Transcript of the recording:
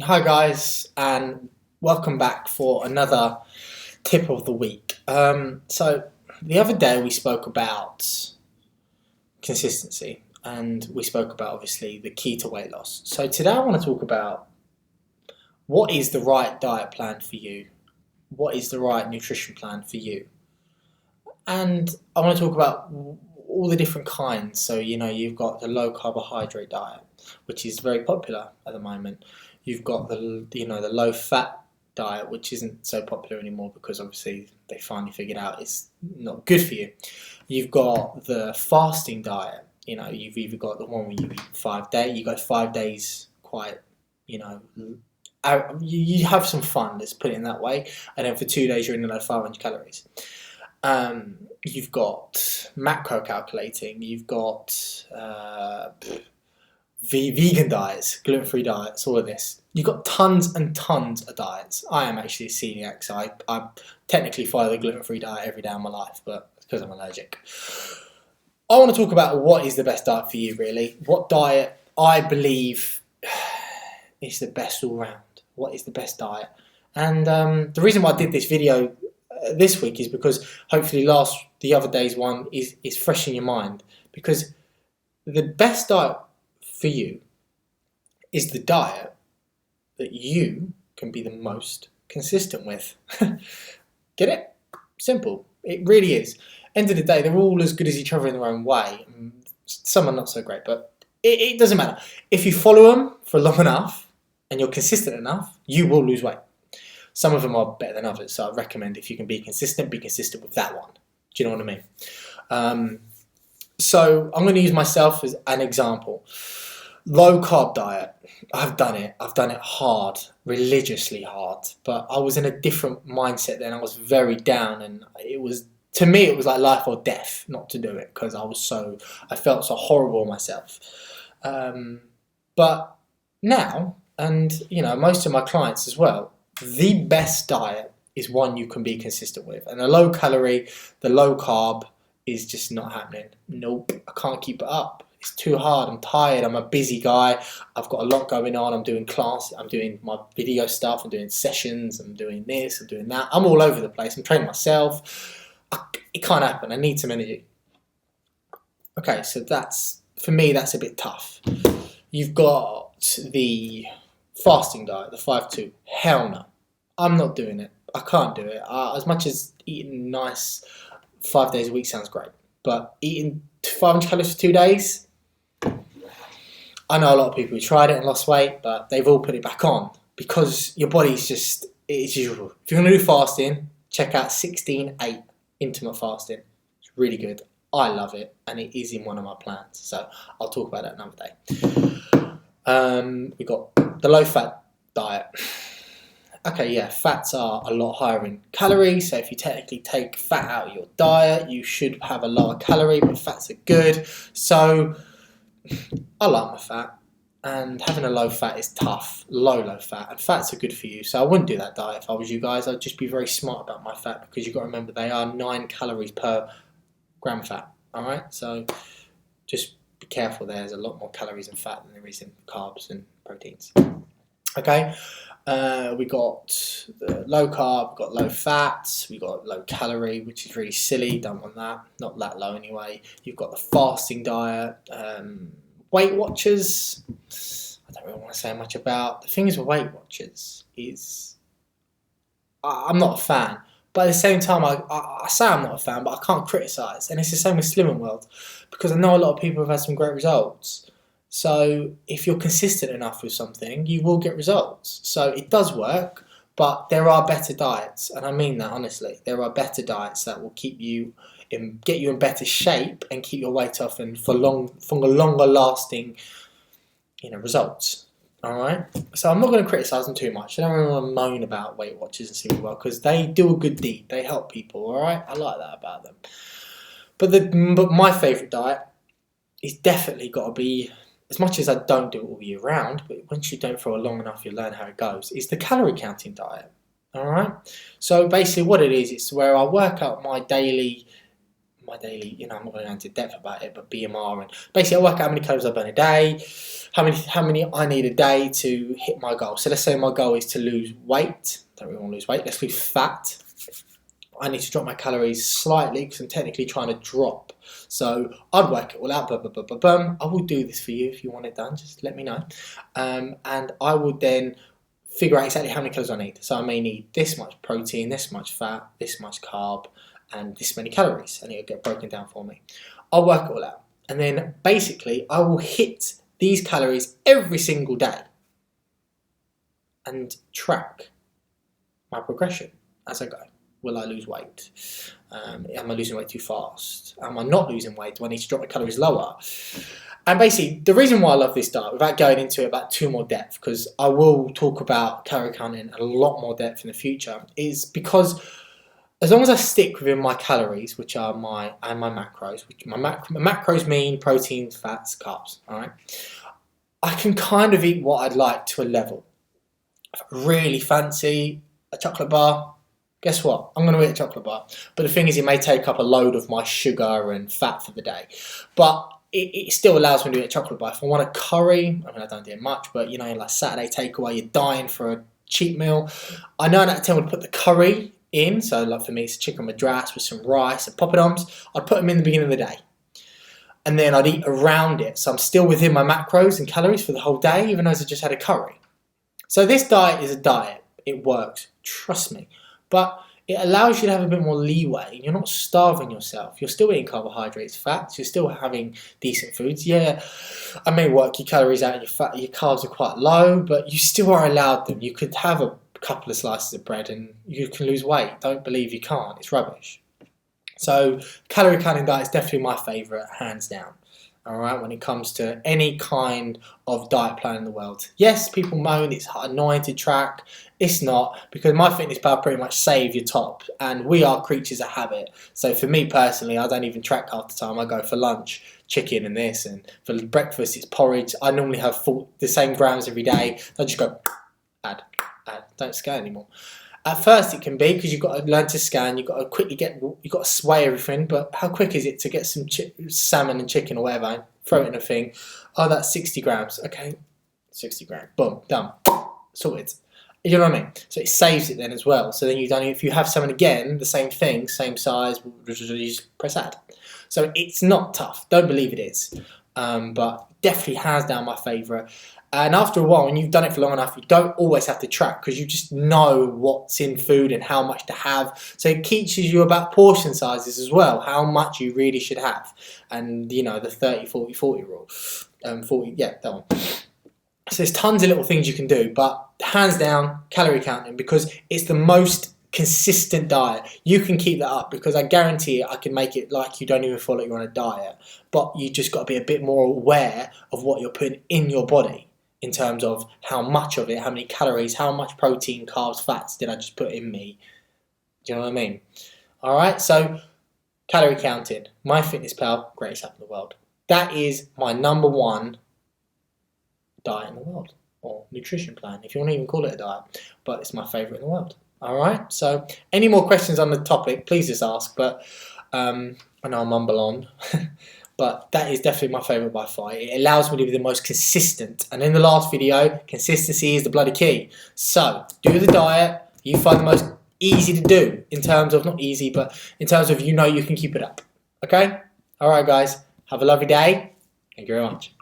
Hi guys, and welcome back for another tip of the week. So the other day we spoke about consistency, and we spoke about obviously the key to weight loss. So today I want to talk about what is the right diet plan for you, what is the right nutrition plan for you, and I want to talk about all the different kinds. So you've got the low carbohydrate diet, which is very popular at the moment. You've got the low fat diet, which isn't so popular anymore because obviously they finally figured out it's not good for you. You've got the fasting diet. You've either got the one where you eat 5 days. You go 5 days quite, you have some fun. Let's put it in that way. And then for 2 days you're in about 500 calories. You've got macro calculating. You've got vegan diets, gluten-free diets, all of this. You've got tons and tons of diets. I am actually a celiac, so I technically follow the gluten-free diet every day of my life, but it's because I'm allergic. I want to talk about what is the best diet for you, really. What diet I believe is the best all round. What is the best diet? And the reason why I did this video this week is because hopefully the other day's one is fresh in your mind, because the best diet for you is the diet that you can be the most consistent with. Get it? Simple. It really is. End of the day, they're all as good as each other in their own way. Some are not so great, but it doesn't matter. If you follow them for long enough and you're consistent enough, you will lose weight. Some of them are better than others, so I recommend if you can be consistent with that one. Do you know what I mean? So I'm going to use myself as an example. Low carb diet. I've done it hard, religiously hard, but I was in a different mindset then. I was very down, and to me it was like life or death not to do it, because I felt so horrible myself. But now, and most of my clients as well, the best diet is one you can be consistent with. And the low calorie, the low carb is just not happening. Nope, I can't keep it up. It's too hard. I'm tired. I'm a busy guy. I've got a lot going on. I'm doing class. I'm doing my video stuff. I'm doing sessions. I'm doing this. I'm doing that. I'm all over the place. I'm training myself. It can't happen. I need some energy. Okay, so for me, that's a bit tough. You've got the fasting diet, the 5-2. Hell no. I'm not doing it. I can't do it. As much as eating nice 5 days a week sounds great, but eating 500 calories for 2 days, I know a lot of people who tried it and lost weight, but they've all put it back on because your body's it's usual. If you're going to do fasting, check out 16-8 intermittent fasting. It's really good. I love it, and it is in one of my plans, so I'll talk about that another day. We got the low-fat diet. Okay, yeah, fats are a lot higher in calories, so if you technically take fat out of your diet, you should have a lower calorie, but fats are good. So I like my fat, and having a low fat is tough. Low fat, and fats are good for you. So I wouldn't do that diet if I was you guys. I'd just be very smart about my fat, because you've got to remember they are 9 calories per gram fat. Alright, so just be careful there. There's a lot more calories in fat than there is in carbs and proteins. Okay, we got the low carb, we got low fat, we got low calorie, which is really silly, don't want that, not that low anyway. You've got the fasting diet, Weight Watchers, I don't really want to say much about. The thing is with Weight Watchers is, I'm not a fan, but at the same time, I say I'm not a fan, but I can't criticise, and it's the same with Slimming World, because I know a lot of people have had some great results. So if you're consistent enough with something, you will get results. So it does work, but there are better diets, and I mean that honestly. There are better diets that will get you in better shape and keep your weight off, and for longer lasting, results. All right. So I'm not going to criticize them too much. I don't really want to moan about Weight Watchers and Slimming World, because they do a good deed. They help people. All right. I like that about them. But my favourite diet is definitely got to be, as much as I don't do it all year round, but once you do it for long enough, you learn how it goes, is the calorie counting diet. Alright? So basically what it is, it's where I work out my daily my daily, you know, I'm not going to go into depth about it, but BMR, and basically I work out how many calories I burn a day, how many I need a day to hit my goal. So let's say my goal is to lose weight. Don't really want to lose weight. Let's lose fat. I need to drop my calories slightly because I'm technically trying to drop. So I'd work it all out. I will do this for you if you want it done. Just let me know. And I would then figure out exactly how many calories I need. So I may need this much protein, this much fat, this much carb, and this many calories. And it'll get broken down for me. I'll work it all out. And then basically I will hit these calories every single day and track my progression as I go. Will I lose weight? Am I losing weight too fast? Am I not losing weight? Do I need to drop my calories lower? And basically, the reason why I love this diet, without going into it about too more depth, because I will talk about calorie counting a lot more depth in the future, is because as long as I stick within my calories, which are my macros, which my macros mean proteins, fats, carbs, all right? I can kind of eat what I'd like to a level. If I really fancy a chocolate bar, guess what? I'm going to eat a chocolate bar. But the thing is, it may take up a load of my sugar and fat for the day. But it still allows me to eat a chocolate bar. If I want a curry, I mean, I don't do it much, but you know, like Saturday takeaway, you're dying for a cheap meal. I 9 out of 10 would put the curry in. So like for me, it's chicken madras with some rice and poppadoms. I'd put them in the beginning of the day. And then I'd eat around it. So I'm still within my macros and calories for the whole day, even though I just had a curry. So this diet is a diet. It works. Trust me. But it allows you to have a bit more leeway. You're not starving yourself. You're still eating carbohydrates, fats. You're still having decent foods. Yeah, I may work your calories out and your carbs are quite low, but you still are allowed them. You could have a couple of slices of bread and you can lose weight. Don't believe you can't. It's rubbish. So calorie counting diet is definitely my favourite, hands down. All right, when it comes to any kind of diet plan in the world. Yes, people moan it's annoying to track. It's not, because MyFitnessPal pretty much save your top, and we are creatures of habit. So for me personally, I don't even track half the time. I go for lunch, chicken and this, and for breakfast it's porridge. I normally have the same grams every day. I just go add, don't scale anymore. At first it can be, because you've got to learn to scan, you've got to quickly you've got to sway everything, but how quick is it to get some salmon and chicken or whatever, throw it in a thing, oh that's 60 grams, okay, 60 grams, boom, done, sorted. You know what I mean? So it saves it then as well, so then you don't, if you have salmon again, the same thing, same size, you just press add. So it's not tough, don't believe it is, but definitely hands down my favourite. And after a while, when you've done it for long enough, you don't always have to track because you just know what's in food and how much to have. So it teaches you about portion sizes as well, how much you really should have. And, you know, the 30-40-40 rule. 40, yeah, that one. So there's tons of little things you can do, but hands down, calorie counting, because it's the most consistent diet. You can keep that up because I guarantee I can make it like you don't even feel like you're on a diet. But you just got to be a bit more aware of what you're putting in your body. In terms of how much of it, how many calories, how much protein, carbs, fats did I just put in me? Do you know what I mean? Alright, so calorie counting. MyFitnessPal, greatest app in the world. That is my number one diet in the world. Or nutrition plan, if you want to even call it a diet. But it's my favourite in the world. Alright, so any more questions on the topic, please just ask. But I know I mumble on. But that is definitely my favourite by far. It allows me to be the most consistent. And in the last video, consistency is the bloody key. So, do the diet you find the most easy to do. In terms of, not easy, but in terms of you know you can keep it up. Okay? Alright guys, have a lovely day. Thank you very much.